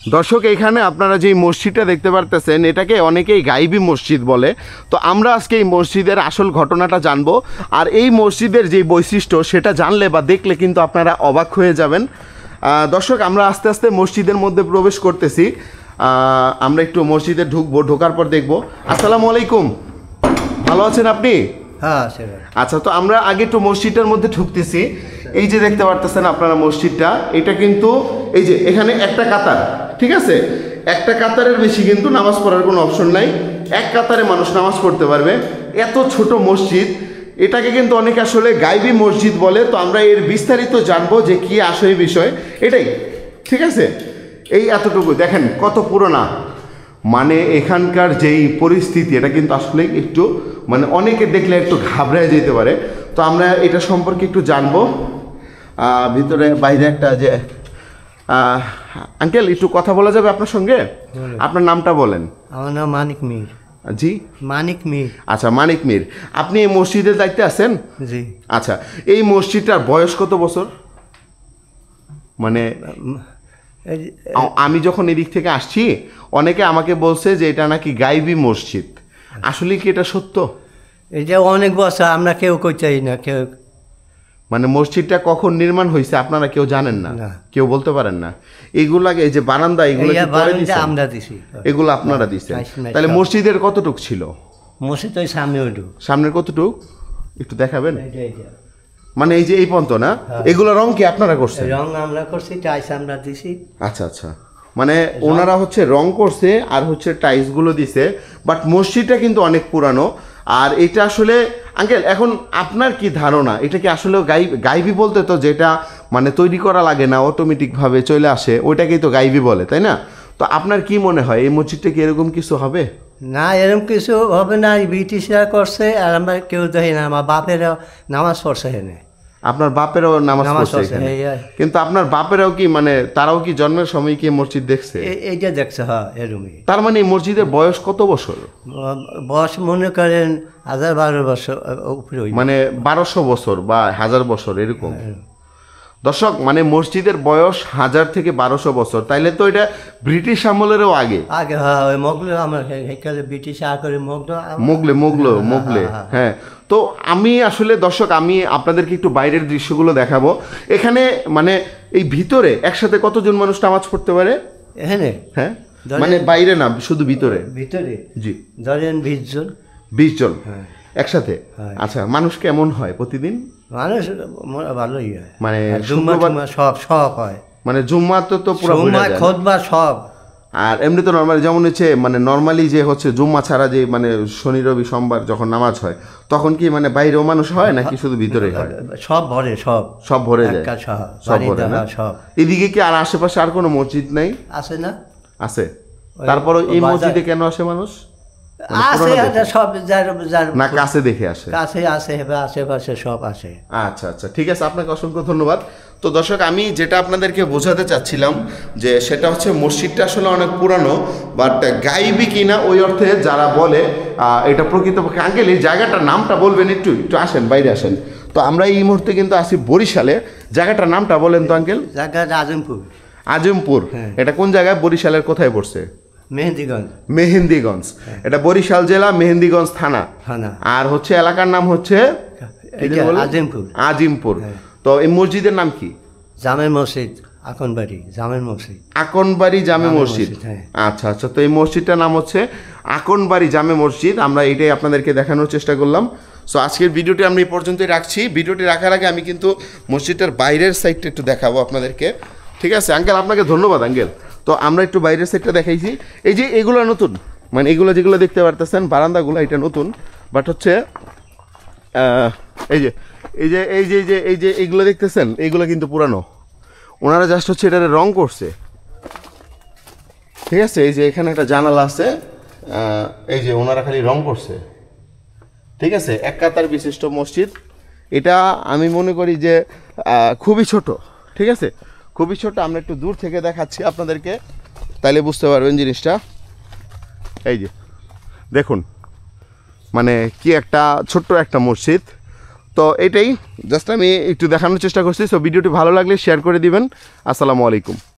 দর্শক এখানে আপনারা যে মসজিদটা দেখতে পারতেছেন এটাকে অনেকেই গাইবি মসজিদ বলে। তো আমরা আজকে এই মসজিদের আসল ঘটনাটা জানবো, আর এই মসজিদের যে বৈশিষ্ট্য সেটা জানলে বা দেখলে কিন্তু আপনারা অবাক হয়ে যাবেন। দর্শক আমরা আস্তে আস্তে মসজিদের মধ্যে প্রবেশ করতেছি। আমরা একটু মসজিদে ঢুকবো, ঢোকার পর দেখবো। আসসালামু আলাইকুম, ভালো আছেন আপনি? হ্যাঁ। আচ্ছা, তো আমরা আগে একটু মসজিদটার মধ্যে ঢুকতেছি। এই যে দেখতে পারতেছেন আপনারা মসজিদটা, এটা কিন্তু এই যে এখানে একটা কাতার, ঠিক আছে, একটা কাতারের বেশি কিন্তু নামাজ পড়ার কোনো অপশন নাই। এক কাতারে মানুষ নামাজ পড়তে পারবে। এত ছোট মসজিদ, এটাকে কিন্তু অনেকে আসলে গাইবি মসজিদ বলে। তো আমরা এর বিস্তারিত জানবো যে কি আসলে বিষয় এটাই, ঠিক আছে। এই এতটুকু দেখেন কত পুরোনা, মানে এখানকার যেই পরিস্থিতি এটা কিন্তু আসলে একটু মানে অনেকে দেখলে একটু ঘাবড়ে যেতে পারে। তো আমরা এটা সম্পর্কে একটু জানবো। ভিতরে বাইরে একটা যে আঙ্কেল একটু কথা বলা যাবে আপনার সঙ্গে? আপনার নামটা বলেন। আমার নাম মানিক মির। জি, মানিক মির। আচ্ছা, মানিক মির। আপনি এই মসজিদের দায়িত্বে আছেন? জি। আচ্ছা, এই মসজিদটার বয়স কত বছর? মানে আমি যখন এদিক থেকে আসছি অনেকে আমাকে বলছে যে এটা নাকি গাইবি মসজিদ, আসলে কি এটা সত্য? এটা অনেক বছর আমরা কেউ কই চাই না, কেউ মানে মসজিদটা কখন নির্মাণ হয়েছে আপনারা কেউ জানেন না, কেউ বলতে পারেন না। এগুলাকে এই যে বারান্দা এগুলো আমরা দিছি, এগুলো আপনারা দিচ্ছেন। তাহলে মসজিদের কতটুক ছিল? মসজিদ ওই সামনে ওইটুক। সামনের কতটুক একটু দেখাবেন? মানে এই যে এই পর্যন্ত না, এগুলো রং কি আপনারা করছেন? রং আমরা করছি, টাইলস আমরা দিছি। আচ্ছা আচ্ছা, মানে ওনারা হচ্ছে রং করছে আর হচ্ছে টাইলস গুলো দিছে, বাট মসজিদটা কিন্তু অনেক পুরানো। আর এটা আসলে আঙ্কেল এখন আপনার কি ধারণা, এটা কি আসলে গাইবি বলতে তো যেটা মানে তৈরি করা লাগে না, অটোমেটিকভাবে চলে আসে, ওইটাকেই তো গাইবি বলে, তাই না? তো আপনার কি মনে হয় এই মসজিদটা কি এরকম কিছু হবে? না, এরকম কিছু হবে না। ব্রিটিশরা করছে আর আমরা কেউ দেখি না। আমার বাপেরাও নামাজ পড়ছে এখানে। আপনার বাপেরও নামাজ পড়ছে? কিন্তু আপনার বাপেরাও কি মানে তারাও কি জন্মের সময় কি মসজিদ দেখছে? এইটা দেখছে, হ্যাঁ এরকমই। তার মানে এই মসজিদের বয়স কত বছর? বয়স মনে করেন 1000-12 বছর উপরে, মানে 1200 বছর বা 1000 বছর এরকম। দর্শক মানে মসজিদের বয়স 1000 থেকে 1200 বছর, তাইলে তো এটা ব্রিটিশ আমলেরও আগে। আগে, হ্যাঁ, ওই মোগলে আমার ব্রিটিশ করে মোগলে। হ্যাঁ, তো আমি আসলে দর্শক আমি আপনাদেরকে একটু বাইরের দৃশ্যগুলো দেখাবো। এখানে মানে এই ভিতরে একসাথে কতজন মানুষ নামাজ পড়তে পারে এখানে? হ্যাঁ, মানে বাইরে না, শুধু ভিতরে? ভিতরে জি, ধরেন 20 জন। 20 জন একসাথে? আচ্ছা, মানুষ কেমন হয় প্রতিদিন? মানুষ ভালোই হয়, মানে সব হয়, মানে জুম্মা তো পুরো খুতবা সব। আর এমনি তো নর্মালি যেমন হচ্ছে মানে নর্মালি যে হচ্ছে জুম্মা ছাড়া যে মানে শনি রবি সোমবার যখন নামাজ হয় তখন কি মানে বাইরেও মানুষ হয় নাকি শুধু ভিতরে হয়? সব ভরে, সব ভরে যায়, সব ভরে না সব। এদিকে কি আর আশেপাশে আর কোনো মসজিদ নাই? আছে না, আছে। তারপরে এই মসজিদে কেন আসে মানুষ? সব না কাছে দেখে আসে? কাছে আসে, আশেপাশে সব আসে। আচ্ছা আচ্ছা, ঠিক আছে, আপনাকে অসংখ্য ধন্যবাদ। তো দর্শক আমি যেটা আপনাদেরকে বোঝাতে চাচ্ছিলাম যে সেটা হচ্ছে মসজিদটা আসলে অনেক পুরানো, বাট গাইবি কিনা ওই অর্থে যারা বলে এটা প্রকৃতপক্ষে। আঙ্কেল এই জায়গাটার নামটা বলবেন? একটু আসেন, বাইরে আসেন। তো আমরা এই মুহূর্তে কিন্তু আছি বরিশালে। জায়গাটার নামটা বলেন তো আঙ্কেল। জায়গাটা আজিমপুর। আজিমপুর, এটা কোন জায়গায়? বরিশালের কোথায় পড়ছে? মেহেন্দিগঞ্জ। এটা বরিশাল জেলা, মেহেন্দিগঞ্জ থানা। আর হচ্ছে এলাকার নাম হচ্ছে আজিমপুর। তো এই মসজিদের নাম কি? জামে মসজিদ, আকনবাড়ি জামে মসজিদ। আচ্ছা আচ্ছা, তো এই মসজিদটার নাম হচ্ছে আকনবাড়ি জামে মসজিদ। আমরা এটাই আপনাদেরকে দেখানোর চেষ্টা করলাম। সো আজকের ভিডিওটি আমি এই পর্যন্তই রাখছি। ভিডিওটি রাখার আগে আমি কিন্তু মসজিদটার বাইরের সাইডটা একটু দেখাবো আপনাদেরকে, ঠিক আছে? আঙ্কেল আপনাকে ধন্যবাদ আঙ্কেল। তো আমরা একটু বাইরের সাইডটা দেখাইছি। এই যে এগুলো নতুন, মানে এগুলো যেগুলো দেখতে পারতেছেন বারান্দাগুলো, এটা নতুন, বাট হচ্ছে এই যে এইগুলো দেখতেছেন এইগুলো কিন্তু পুরানো। ওনারা জাস্ট হচ্ছে এটারে রং করছে, ঠিক আছে? এই যে এখানে একটা জানালা আছে, এই যে ওনারা খালি রং করছে, ঠিক আছে? এক কাতার বিশিষ্ট মসজিদ এটা। আমি মনে করি যে খুবই ছোট, ঠিক আছে? খুবই ছোট। আমরা একটু দূর থেকে দেখাচ্ছি আপনাদেরকে, তাইলে বুঝতে পারবেন জিনিসটা। এই যে দেখুন, মানে কি একটা ছোট্ট একটা মসজিদ। তো এটাই জাস্ট আমি একটু দেখানোর চেষ্টা করছি। সো ভিডিওটি ভালো লাগলে শেয়ার করে দিবেন। আসসালামু আলাইকুম।